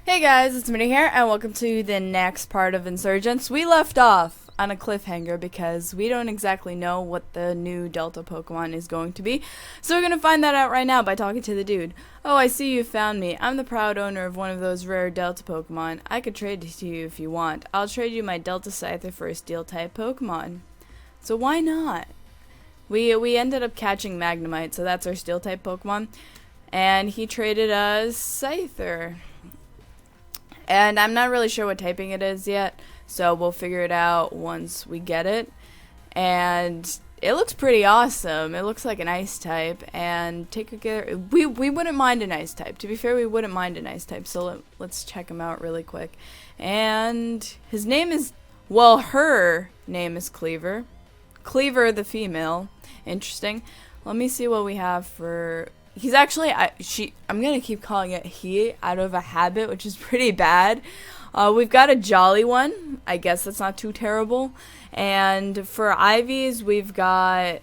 Hey guys, it's Mooty here, and welcome to the next part of Insurgence. We left off on a cliffhanger because we don't exactly know what the new Delta Pokemon is going to be. So we're going to find that out right now by talking to the dude. Oh, I see you found me. I'm the proud owner of one of those rare Delta Pokemon. I could trade it to you if you want. I'll trade you my Delta Scyther for a Steel-type Pokemon. So why not? We ended up catching Magnemite, so that's our Steel-type Pokemon. And he traded us Scyther. And I'm not really sure what typing it is yet, so we'll figure it out once we get it. And it looks pretty awesome. It looks like an ice type, and we wouldn't mind an ice type. To be fair, we wouldn't mind an ice type, so let's check him out really quick. And his name is, well, her name is Cleaver. Cleaver the female. Interesting. Let me see what we have for... He's actually, I'm going to keep calling it he out of a habit, which is pretty bad. We've got a Jolly one. I guess that's not too terrible. And for Ivies, we've got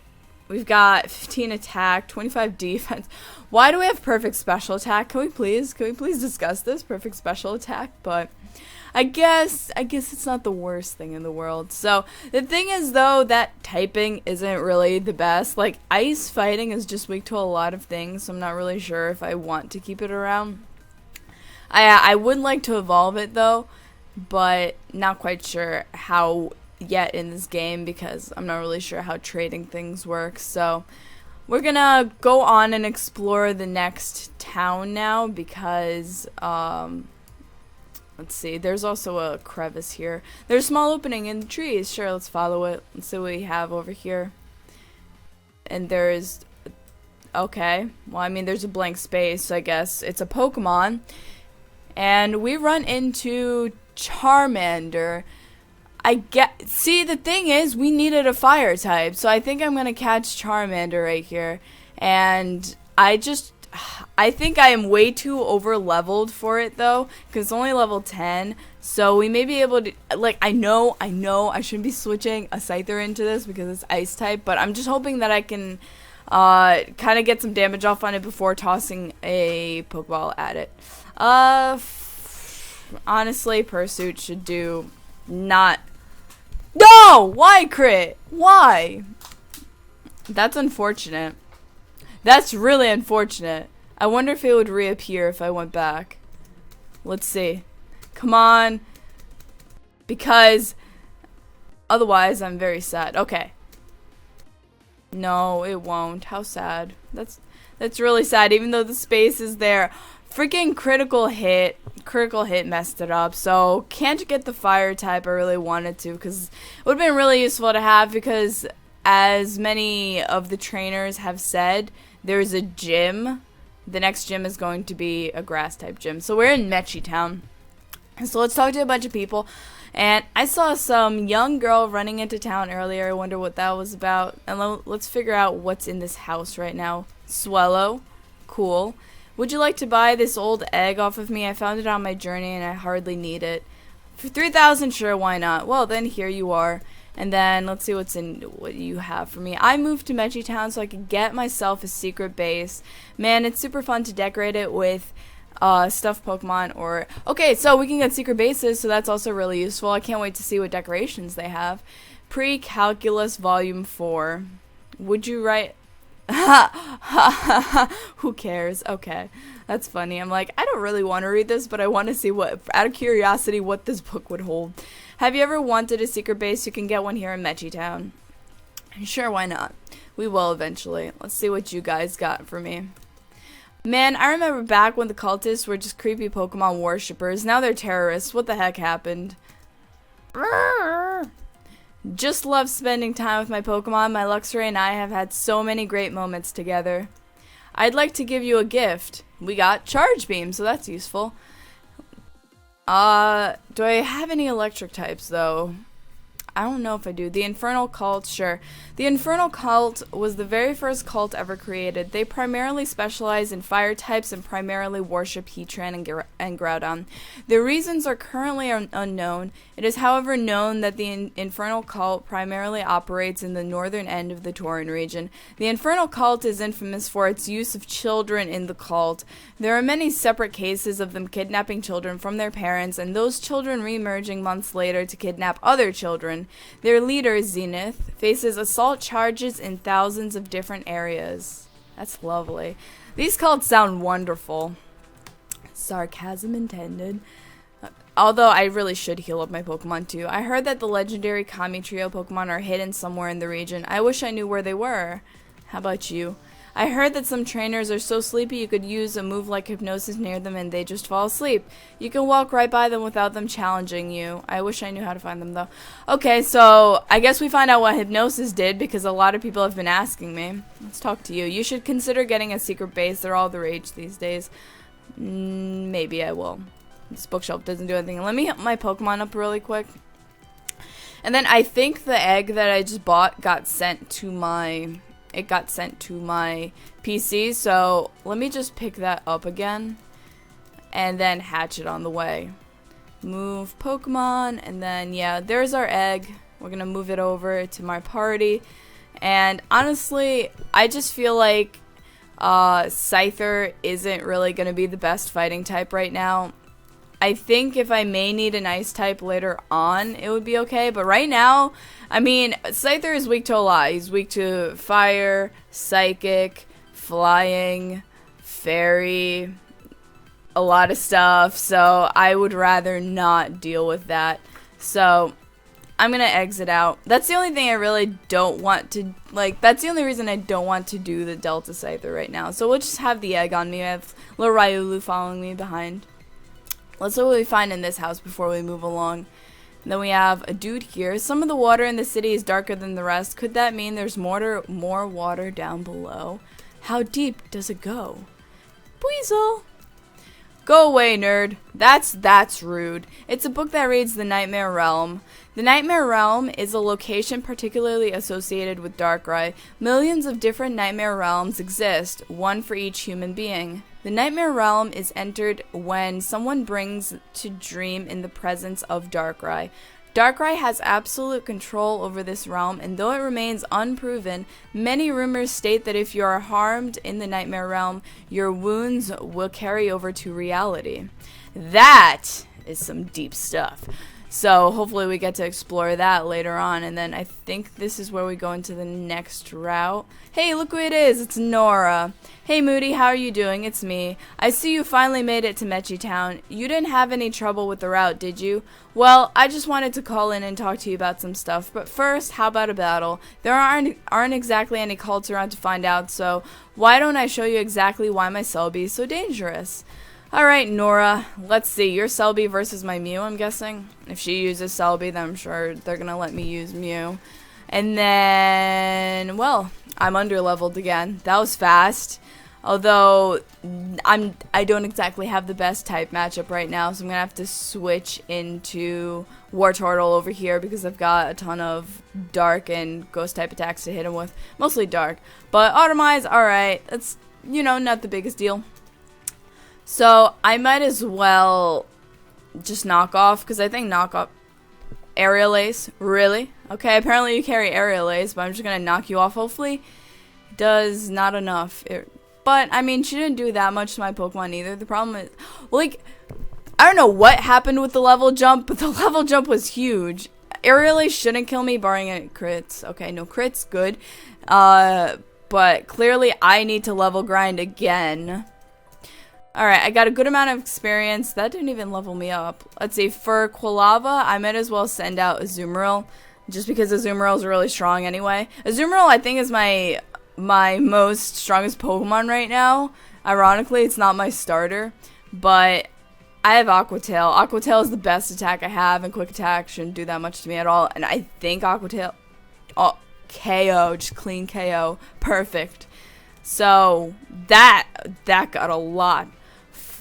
15 attack, 25 defense. Why do we have perfect special attack? Can we please discuss this? Perfect special attack, but... I guess it's not the worst thing in the world. So the thing is, though, that typing isn't really the best. Like, ice fighting is just weak to a lot of things, so I'm not really sure if I want to keep it around. I would like to evolve it, though, but not quite sure how yet in this game because I'm not really sure how trading things work. So we're gonna go on and explore the next town now because, let's see, there's also a crevice here. There's a small opening in the trees. Sure, let's follow it. Let's see what we have over here. And there's... Okay. Well, I mean, there's a blank space, so I guess it's a Pokemon. And we run into Charmander. See, the thing is, we needed a fire type, so I think I'm going to catch Charmander right here. And I think I am way too over-leveled for it, though, because it's only level 10, so we may be able to, like, I know, I shouldn't be switching a Scyther into this because it's Ice-type, but I'm just hoping that I can, kind of get some damage off on it before tossing a Pokeball at it. Honestly, Pursuit should do not... No! Why crit? Why? That's unfortunate. That's really unfortunate. I wonder if it would reappear if I went back. Let's see. Come on. Because otherwise I'm very sad. Okay. No, it won't. How sad. That's really sad, even though the space is there. Freaking critical hit. Critical hit messed it up. So can't get the fire type I really wanted to, because it would have been really useful to have, because as many of the trainers have said, there's a gym. The next gym is going to be a grass type gym. So we're in Mooty Town. So let's talk to a bunch of people. And I saw some young girl running into town earlier. I wonder what that was about. And let's figure out what's in this house right now. Swallow. Cool. Would you like to buy this old egg off of me? I found it on my journey and I hardly need it. For 3,000, sure, why not? Well, then here you are. And then let's see what you have for me. I moved to Mooty Town so I could get myself a secret base. Man, it's super fun to decorate it with stuffed Pokemon or... Okay, so we can get secret bases, so that's also really useful. I can't wait to see what decorations they have. Pre-Calculus Volume 4. Would you write... Who cares? Okay, that's funny. I'm like, I don't really want to read this, but I want to see what, out of curiosity, what this book would hold. Have you ever wanted a secret base? You can get one here in Mooty Town. Sure, why not? We will eventually. Let's see what you guys got for me. Man, I remember back when the cultists were just creepy Pokemon worshippers. Now they're terrorists. What the heck happened? Just love spending time with my Pokemon. My Luxray and I have had so many great moments together. I'd like to give you a gift. We got Charge Beam, so that's useful. Do I have any electric types, though? I don't know if I do. The Infernal Cult, sure. The Infernal Cult was the very first cult ever created. They primarily specialize in fire types and primarily worship Heatran and Groudon. The reasons are currently unknown. It is, however, known that the Infernal Cult primarily operates in the northern end of the Tauren region. The Infernal Cult is infamous for its use of children in the cult. There are many separate cases of them kidnapping children from their parents, and those children re-emerging months later to kidnap other children. Their leader, Zenith, faces assault charges in thousands of different areas. That's lovely. These cults sound wonderful. Sarcasm intended. Although I really should heal up my Pokemon too. I heard that the legendary Kami Trio Pokemon are hidden somewhere in the region. I wish I knew where they were. How about you? I heard that some trainers are so sleepy you could use a move like hypnosis near them and they just fall asleep. You can walk right by them without them challenging you. I wish I knew how to find them though. Okay, so I guess we find out what hypnosis did because a lot of people have been asking me. Let's talk to you. You should consider getting a secret base. They're all the rage these days. Maybe I will. This bookshelf doesn't do anything. Let me hit my Pokemon up really quick. And then I think the egg that I just bought got sent to my... It got sent to my PC, so let me just pick that up again. And then hatch it on the way. Move Pokemon, and then, yeah, there's our egg. We're gonna move it over to my party. And honestly, I just feel like Scyther isn't really gonna be the best fighting type right now. I think if I may need an ice type later on, it would be okay. But right now, I mean, Scyther is weak to a lot. He's weak to fire, psychic, flying, fairy, a lot of stuff. So I would rather not deal with that. So I'm going to exit out. That's the only thing I really don't want to, like, that's the only reason I don't want to do the Delta Scyther right now. So we'll just have the egg on me. I have little Ryulu following me behind. Let's see what we find in this house before we move along. And then we have a dude here. Some of the water in the city is darker than the rest. Could that mean there's more water down below? How deep does it go? Weasel! Go away, nerd. That's rude. It's a book that reads the Nightmare Realm. The Nightmare Realm is a location particularly associated with Darkrai. Millions of different Nightmare Realms exist, one for each human being. The Nightmare Realm is entered when someone brings to dream in the presence of Darkrai. Darkrai has absolute control over this realm, and though it remains unproven, many rumors state that if you are harmed in the Nightmare Realm, your wounds will carry over to reality. That is some deep stuff. So hopefully we get to explore that later on, and then I think this is where we go into the next route. Hey, look who it is! It's Nora. Hey Mooty, how are you doing? It's me. I see you finally made it to Mechi Town. You didn't have any trouble with the route, did you? Well, I just wanted to call in and talk to you about some stuff, but first, how about a battle? There aren't exactly any cults around to find out, so why don't I show you exactly why my Celebi is so dangerous? Alright, Nora, let's see. Your Celebi versus my Mew, I'm guessing. If she uses Celebi, then I'm sure they're gonna let me use Mew. And then, well, I'm underleveled again. That was fast. Although, I don't exactly have the best type matchup right now, so I'm gonna have to switch into Wartortle over here because I've got a ton of Dark and Ghost type attacks to hit him with. Mostly Dark. But Automize, alright. That's, you know, not the biggest deal. So, I might as well just knock off, because I think knock off... Aerial Ace? Really? Okay, apparently you carry Aerial Ace, but I'm just going to knock you off, hopefully. Does not enough. But, I mean, she didn't do that much to my Pokemon either. The problem is, like, I don't know what happened with the level jump, but the level jump was huge. Aerial Ace shouldn't kill me, barring any crits. Okay, no crits, good. But clearly I need to level grind again. Alright, I got a good amount of experience. That didn't even level me up. Let's see, for Quilava, I might as well send out Azumarill, just because Azumarill is really strong anyway. Azumarill, I think, is my most strongest Pokemon right now. Ironically, it's not my starter, but I have Aqua Tail. Aqua Tail is the best attack I have, and Quick Attack shouldn't do that much to me at all. And I think Aqua Tail... Oh, KO, just clean KO. Perfect. So, that got a lot.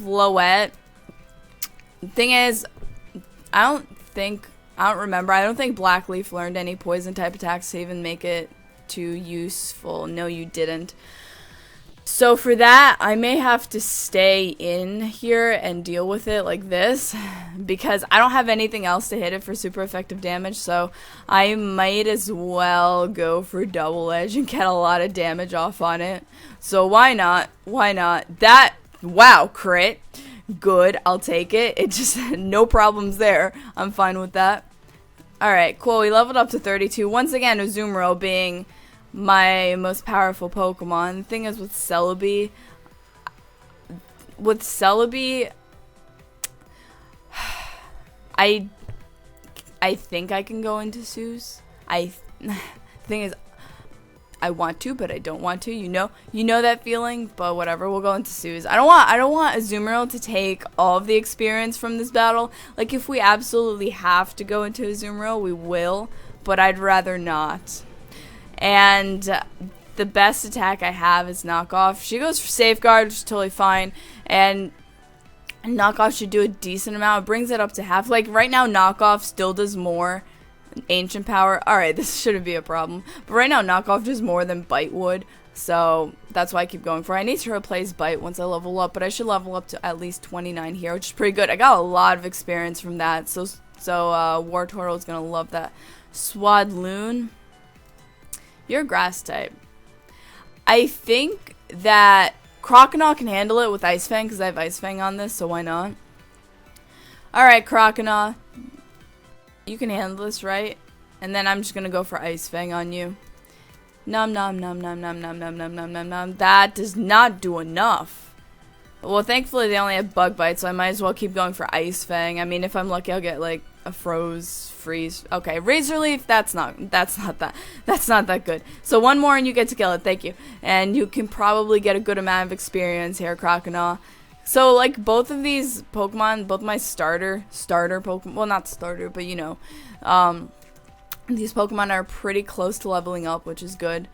Floette. Thing is, I I don't remember. I don't think Black Leaf learned any poison type attacks to even make it too useful. No, you didn't. So for that, I may have to stay in here and deal with it like this, because I don't have anything else to hit it for super effective damage, so I might as well go for double edge and get a lot of damage off on it. So why not? Why not? That, wow, crit. Good, I'll take it. It just, no problems there. I'm fine with that. Alright, cool, we leveled up to 32. Once again, Azumarill being my most powerful Pokemon. The thing is with Celebi, I think I can go into Suze. The thing is, I want to, but I don't want to. You know that feeling. But whatever, we'll go into Suze. I don't want Azumarill to take all of the experience from this battle. Like, if we absolutely have to go into Azumarill, we will. But I'd rather not. And the best attack I have is Knockoff. She goes for Safeguard, which is totally fine. And Knockoff should do a decent amount. It brings it up to half. Like, right now, Knockoff still does more Ancient Power. Alright, this shouldn't be a problem. But right now, Knockoff does more than Bite would. So, that's why I keep going for it. I need to replace Bite once I level up. But I should level up to at least 29 here, which is pretty good. I got a lot of experience from that. So Wartortle is going to love that. Swadloon. You're a grass type. I think that Croconaw can handle it with Ice Fang because I have Ice Fang on this, so why not? Alright, Croconaw. You can handle this, right? And then I'm just going to go for Ice Fang on you. Nom nom nom nom nom nom nom nom nom nom nom. That does not do enough. Well, thankfully they only have Bug Bite, so I might as well keep going for Ice Fang. I mean, if I'm lucky, I'll get like a freeze. Okay, Razor Leaf, that's not that good. So one more and you get to kill it. Thank you. And you can probably get a good amount of experience here, Croconaw. So like both of these Pokemon, both my starter Pokemon, well, not starter, but you know, these Pokemon are pretty close to leveling up, which is good.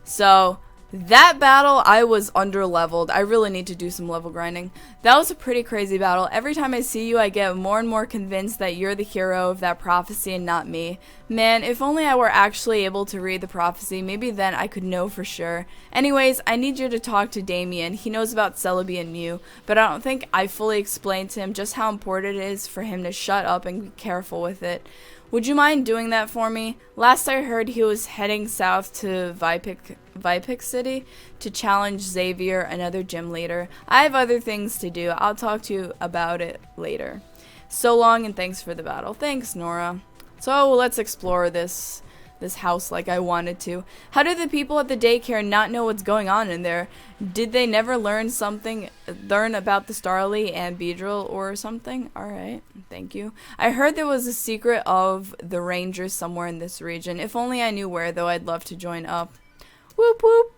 So that battle, I was under-leveled. I really need to do some level grinding. That was a pretty crazy battle. Every time I see you, I get more and more convinced that you're the hero of that prophecy and not me. Man, if only I were actually able to read the prophecy, maybe then I could know for sure. Anyways, I need you to talk to Damien. He knows about Celebi and Mew, but I don't think I fully explained to him just how important it is for him to shut up and be careful with it. Would you mind doing that for me? Last I heard, he was heading south to Vipik City to challenge Xavier, another gym leader. I have other things to do. I'll talk to you about it later. So long and thanks for the battle. Thanks, Nora. So let's explore this house like I wanted to. How did the people at the daycare not know what's going on in there? Did they never learn about the Starly and Beedrill or something? Alright, thank you. I heard there was a secret of the Rangers somewhere in this region. If only I knew where, though I'd love to join up. Whoop whoop.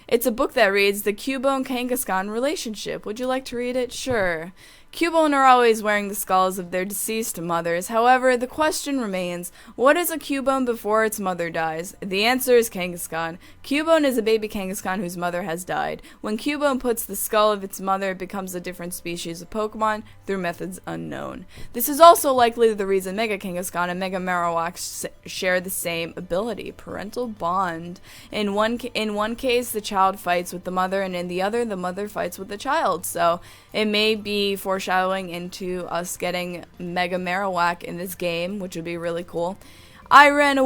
It's a book that reads The Cubone-Kangaskhan Relationship. Would you like to read it? Sure. Cubone are always wearing the skulls of their deceased mothers. However, the question remains, what is a Cubone before its mother dies? The answer is Kangaskhan. Cubone is a baby Kangaskhan whose mother has died. When Cubone puts the skull of its mother, it becomes a different species of Pokemon through methods unknown. This is also likely the reason Mega Kangaskhan and Mega Marowak share the same ability, parental bond. In one case, the child fights with the mother, and in the other, the mother fights with the child. So it may be foreshadowing into us getting Mega Marowak in this game, which would be really cool. I ran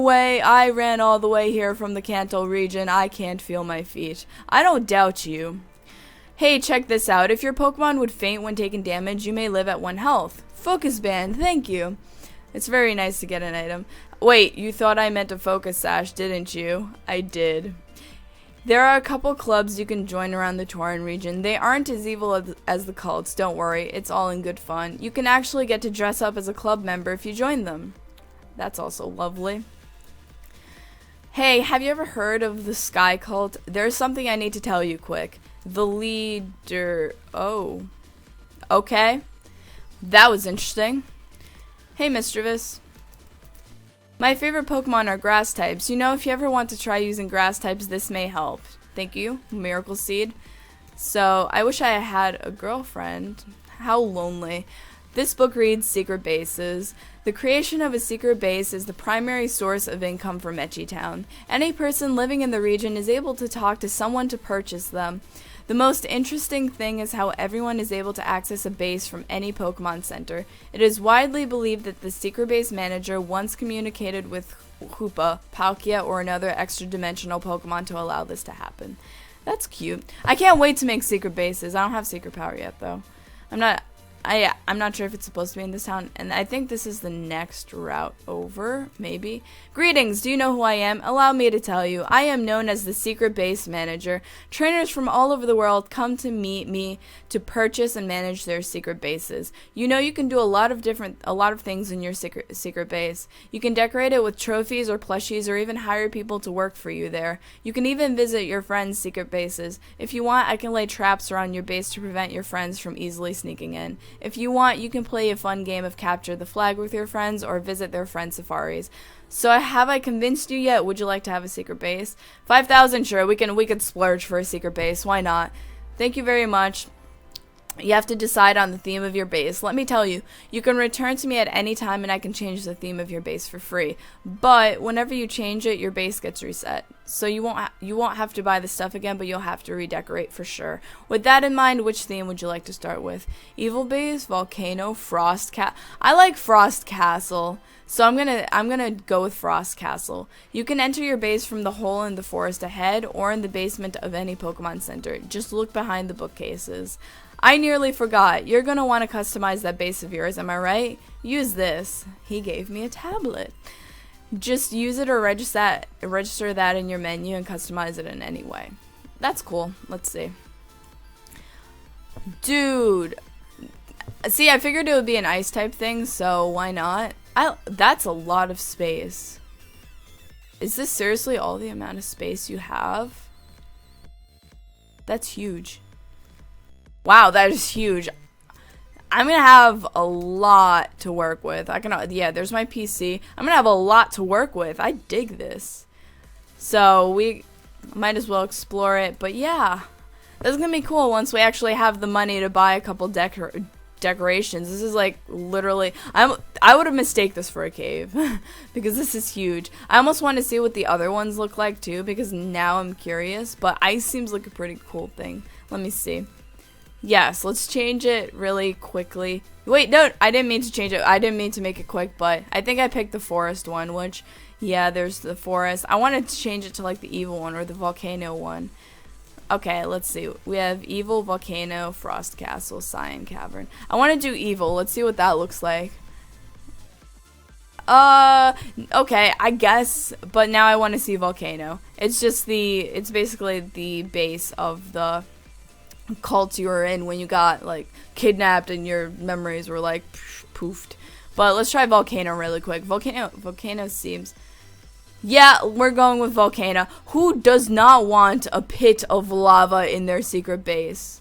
all the way here from the Kanto region. I can't feel my feet. I don't doubt you. Hey, check this out. If your Pokemon would faint when taking damage, you may live at 1 health. Focus Band, thank you. It's very nice to get an item. Wait, you thought I meant a Focus Sash, didn't you? I did. There are a couple clubs you can join around the Tauren region. They aren't as evil as the cults, don't worry. It's all in good fun. You can actually get to dress up as a club member if you join them. That's also lovely. Hey, have you ever heard of the Sky Cult? There's something I need to tell you quick. The leader... Oh. Okay. That was interesting. Hey, Mischievous. My favorite Pokemon are grass types. You know, if you ever want to try using grass types, this may help. Thank you, Miracle Seed. So, I wish I had a girlfriend. How lonely. This book reads Secret Bases. The creation of a secret base is the primary source of income for Mechi Town. Any person living in the region is able to talk to someone to purchase them. The most interesting thing is how everyone is able to access a base from any Pokemon Center. It is widely believed that the secret base manager once communicated with Hoopa, Palkia, or another extra-dimensional Pokemon to allow this to happen. That's cute. I can't wait to make secret bases. I don't have secret power yet, though. I'm not sure if it's supposed to be in this town, and I think this is the next route over, maybe. Greetings, do you know who I am? Allow me to tell you. I am known as the Secret Base Manager. Trainers from all over the world come to meet me to purchase and manage their secret bases. You know you can do a lot of things in your secret base. You can decorate it with trophies or plushies or even hire people to work for you there. You can even visit your friends' secret bases. If you want, I can lay traps around your base to prevent your friends from easily sneaking in. If you want, you can play a fun game of capture the flag with your friends or visit their friend safaris. So have I convinced you yet? Would you like to have a secret base? 5,000, sure. We could splurge for a secret base. Why not? Thank you very much. You have to decide on the theme of your base. Let me tell you, you can return to me at any time and I can change the theme of your base for free. But whenever you change it, your base gets reset. So you won't have to buy the stuff again, but you'll have to redecorate for sure. With that in mind, which theme would you like to start with? Evil Base, Volcano, Frost Castle. I like Frost Castle. So I'm gonna go with Frost Castle. You can enter your base from the hole in the forest ahead or in the basement of any Pokemon Center. Just look behind the bookcases. I nearly forgot. You're going to want to customize that base of yours, am I right? Use this. He gave me a tablet. Just use it or register that in your menu and customize it in any way. That's cool. Let's see. Dude. See, I figured it would be an ice type thing, so why not? That's a lot of space. Is this seriously all the amount of space you have? That's huge. Wow, that is huge. I'm gonna have a lot to work with. Yeah, there's my PC. I'm gonna have a lot to work with. I dig this. So we might as well explore it. But yeah, that's gonna be cool once we actually have the money to buy a couple decorations. This is like literally, I would have mistaken this for a cave because this is huge. I almost want to see what the other ones look like too because now I'm curious. But ice seems like a pretty cool thing. Let me see. Yes, let's change it really quickly. Wait, no, I didn't mean to change it. I didn't mean to make it quick, but I think I picked the forest one, which, yeah, there's the forest. I wanted to change it to, like, the evil one or the volcano one. Okay, let's see. We have evil, volcano, frost castle, cyan cavern. I want to do evil. Let's see what that looks like. Okay, I guess, but now I want to see volcano. It's basically the base of the cult you were in when you got like kidnapped and your memories were like poofed. But let's try volcano really quick. Volcano seems, yeah, we're going with volcano. Who does not want a pit of lava in their secret base?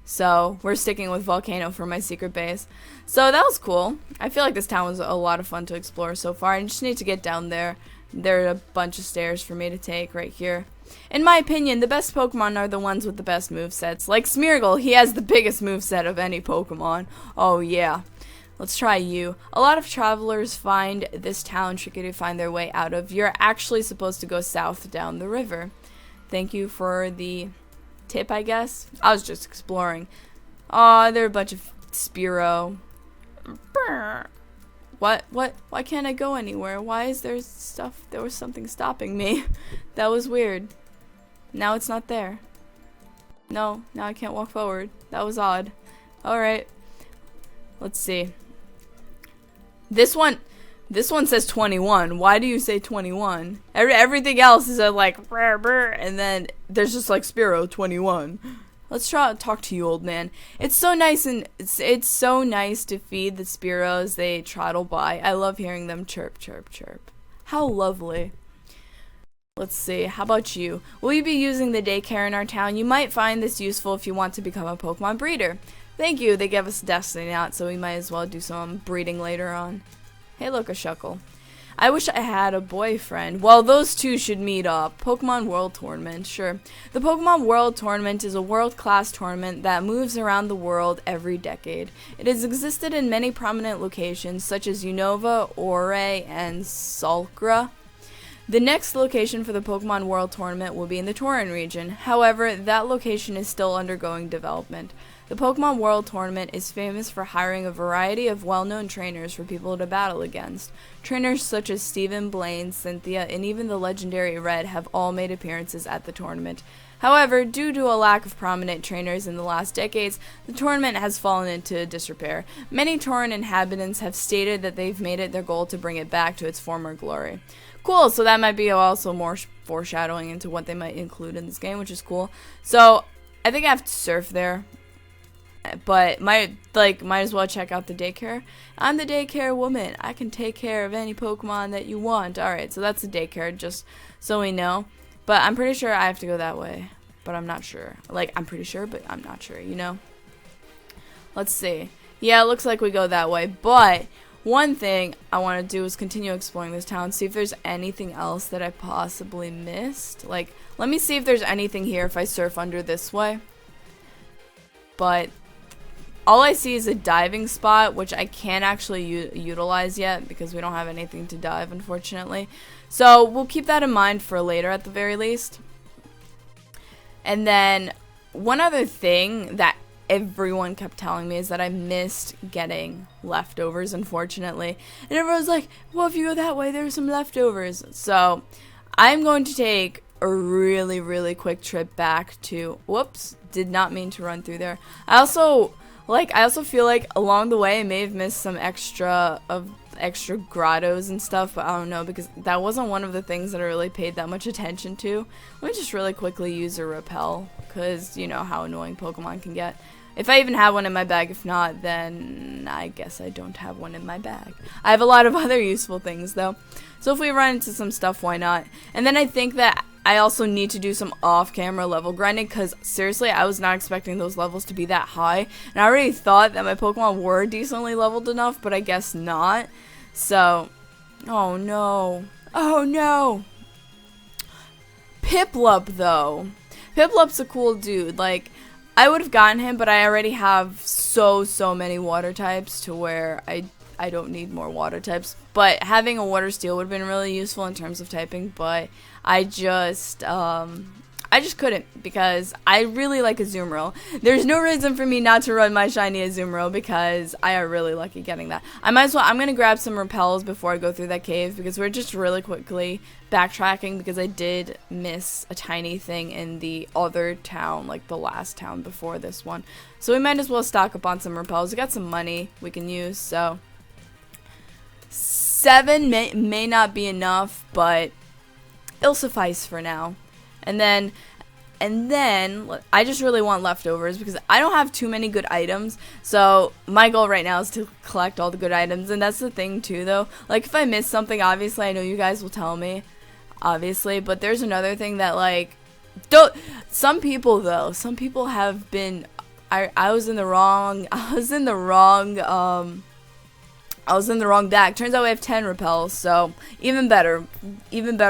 So we're sticking with volcano for my secret base. So that was cool. I feel like this town was a lot of fun to explore so far. I just need to get down there. There are a bunch of stairs for me to take right here. In my opinion, the best Pokemon are the ones with the best movesets. Like Smeargle, he has the biggest moveset of any Pokemon. Oh yeah. Let's try you. A lot of travelers find this town tricky to find their way out of. You're actually supposed to go south down the river. Thank you for the tip, I guess. I was just exploring. Aw, there are a bunch of Spearow. What? Why can't I go anywhere? Why is there stuff? There was something stopping me. That was weird. Now it's not there. No, now I can't walk forward. That was odd. Alright. Let's see. This one says 21. Why do you say 21? Everything else is like, brr, brr, and then there's just like Spearow 21. Let's talk to you, old man. It's so nice it's so nice to feed the Spearow as they trottle by. I love hearing them chirp, chirp, chirp. How lovely. Let's see, how about you? Will you be using the daycare in our town? You might find this useful if you want to become a Pokemon breeder. Thank you, they gave us a Destiny Knot, so we might as well do some breeding later on. Hey look, a Shuckle. I wish I had a boyfriend. Well, those two should meet up. Pokemon World Tournament, sure. The Pokemon World Tournament is a world-class tournament that moves around the world every decade. It has existed in many prominent locations such as Unova, Ouray, and Salkra. The next location for the Pokemon World Tournament will be in the Tauran region. However, that location is still undergoing development. The Pokemon World Tournament is famous for hiring a variety of well-known trainers for people to battle against. Trainers such as Steven, Blaine, Cynthia, and even the legendary Red have all made appearances at the tournament. However, due to a lack of prominent trainers in the last decades, the tournament has fallen into disrepair. Many Tauran inhabitants have stated that they've made it their goal to bring it back to its former glory. Cool, so that might be also more foreshadowing into what they might include in this game, which is cool. So, I think I have to surf there. But might as well check out the daycare. I'm the daycare woman. I can take care of any Pokemon that you want. Alright, so that's the daycare, just so we know. But I'm pretty sure I have to go that way. But I'm not sure. Like, I'm pretty sure, but I'm not sure, you know? Let's see. Yeah, it looks like we go that way. But one thing I want to do is continue exploring this town. See if there's anything else that I possibly missed. Like, let me see if there's anything here if I surf under this way. But all I see is a diving spot, which I can't actually utilize yet because we don't have anything to dive, unfortunately. So we'll keep that in mind for later at the very least. And then one other thing that everyone kept telling me is that I missed getting leftovers, unfortunately. And everyone's like, well, if you go that way, there's some leftovers. So I'm going to take a really, really quick trip back to, whoops, did not mean to run through there. I also feel like along the way I may have missed some extra grottos and stuff, but I don't know because that wasn't one of the things that I really paid that much attention to. Let me just really quickly use a repel because you know how annoying Pokemon can get. If I even have one in my bag, if not, then I guess I don't have one in my bag. I have a lot of other useful things though. So if we run into some stuff, why not? And then I think that I also need to do some off-camera level grinding because seriously, I was not expecting those levels to be that high. And I already thought that my Pokemon were decently leveled enough, but I guess not. So, oh no. Oh no. Piplup though. Piplup's a cool dude. Like, I would have gotten him, but I already have so many water types to where I don't need more water types. But having a water steel would have been really useful in terms of typing, but I just couldn't because I really like Azumarill. There's no reason for me not to run my shiny Azumarill because I are really lucky getting that. I'm going to grab some repels before I go through that cave because we're just really quickly backtracking because I did miss a tiny thing in the other town, like the last town before this one. So we might as well stock up on some repels. We got some money we can use, so 7 may not be enough, but it'll suffice for now. And then I just really want leftovers because I don't have too many good items. So my goal right now is to collect all the good items. And that's the thing too though. Like if I miss something, obviously I know you guys will tell me. Obviously. But there's another thing that like some people have been I was in the wrong bag. Turns out we have 10 repels, so even better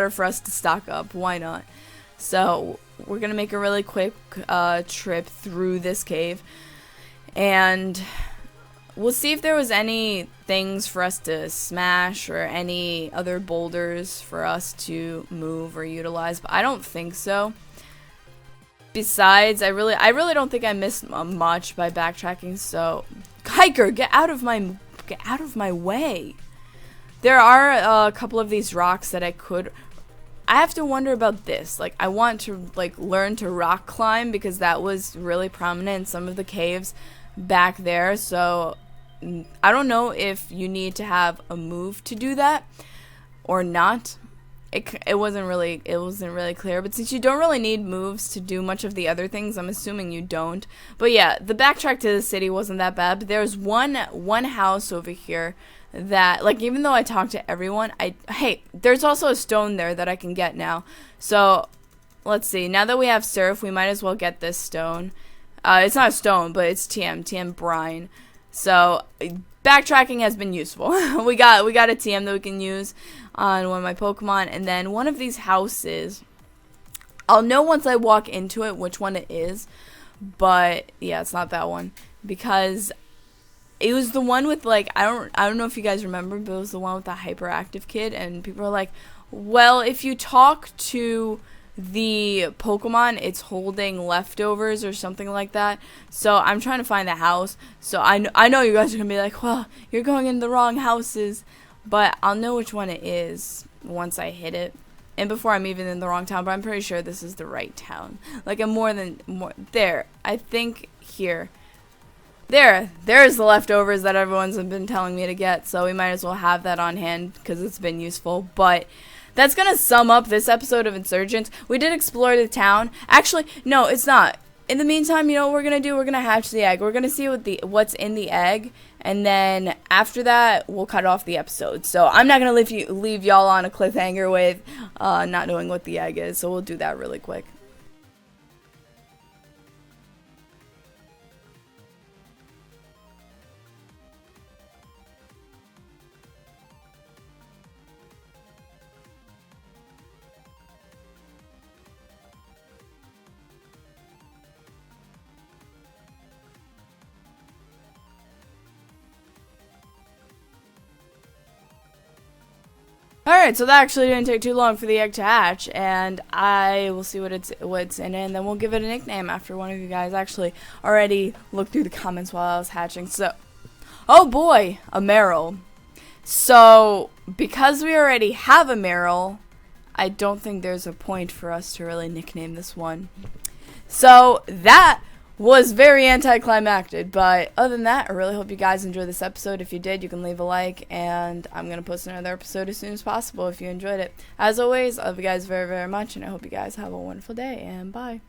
for us to stock up. Why not? So we're gonna make a really quick trip through this cave, and we'll see if there was any things for us to smash or any other boulders for us to move or utilize. But I don't think so. Besides, I really don't think I missed much by backtracking. So, hiker, get out of my way. There are a couple of these rocks that I have to wonder about this. Like, I want to like learn to rock climb because that was really prominent in some of the caves back there. So I don't know if you need to have a move to do that or not. It wasn't really clear, but since you don't really need moves to do much of the other things, I'm assuming you don't. But yeah, the backtrack to the city wasn't that bad, but there's one house over here that, like, even though I talked to everyone, hey, there's also a stone there that I can get now. So, let's see, now that we have Surf, we might as well get this stone. It's not a stone, but it's TM brine. So, backtracking has been useful. we got a TM that we can use on one of my Pokemon, and then one of these houses, I'll know once I walk into it which one it is, but yeah, it's not that one, because it was the one with, like, I don't know if you guys remember, but it was the one with the hyperactive kid, and people are like, well, if you talk to the Pokemon, it's holding leftovers or something like that. So I'm trying to find the house. So I know you guys are gonna be like, well, you're going in the wrong houses, but I'll know which one it is once I hit it, and before I'm even in the wrong town. But I'm pretty sure this is the right town. Like, I'm more there. I think here. There's the leftovers that everyone's been telling me to get. So we might as well have that on hand because it's been useful. But that's going to sum up this episode of Insurgence. We did explore the town. Actually, no, it's not. In the meantime, you know what we're going to do? We're going to hatch the egg. We're going to see what's in the egg. And then after that, we'll cut off the episode. So I'm not going to leave y'all on a cliffhanger with not knowing what the egg is. So we'll do that really quick. Alright, so that actually didn't take too long for the egg to hatch, and I will see what's in it, and then we'll give it a nickname after one of you guys actually already looked through the comments while I was hatching. So, oh boy, a Meryl. So, because we already have a Meryl, I don't think there's a point for us to really nickname this one. So, that was very anticlimactic, but other than that, I really hope you guys enjoyed this episode. If you did, you can leave a like, and I'm going to post another episode as soon as possible if you enjoyed it. As always, I love you guys very, very much, and I hope you guys have a wonderful day, and bye.